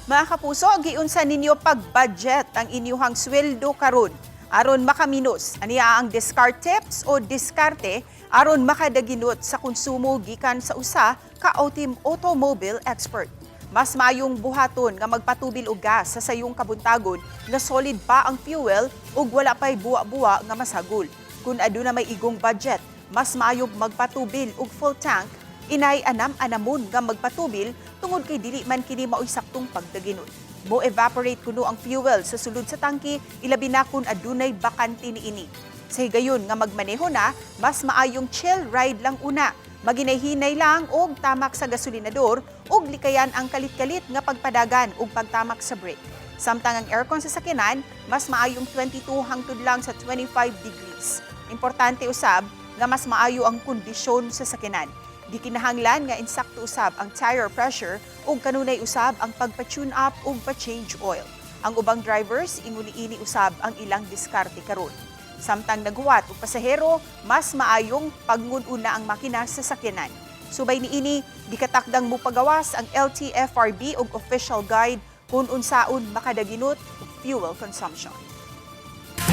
Mga kapuso, giunsa ninyo pag-budget ang inyuhang sweldo karon aron makaminos aniya ang discard tips o diskarte aron makadaginot sa konsumo gikan sa usa ka automobile expert. Mas maayong buhaton nga magpatubil og gas sa sayong kabuntagon nga solid pa ang fuel ug wala pay buwa-buwa nga masagol. Kung aduna may igong budget, mas maayong magpatubil og full tank. Inay anam-anamon nga magpatubil tungod kay dili man kini mao'y saktong pagdaginot. Mo evaporate kuno ang fuel sa sulod sa tangke, ilabi na kung adunay bakante niini. Sa higayon nga magmaneho na, mas maayong chill ride lang una. Maginay-hinay lang og tamak sa gasolinador og likayan ang kalit-kalit nga pagpadagan og pagtamak sa brake. Samtang ang aircon sa sakyanan, mas maayong 22 hangtod lang sa 25 degrees. Importante usab nga mas maayo ang kondisyon sa sakyanan. Di kinahanglan nga insakto usab ang tire pressure ug kanunay usab ang pagpa-tune up ug pa-change oil. Ang ubang drivers inguni-ini usab ang ilang diskarte karon. Samtang naghuwat og pasahero, mas maayong pagngun-una ang makina sa sakyanan. Subay niini, gikatakdang mupagawas ang LTFRB ug official guide kung unsaon makadaginot og fuel consumption.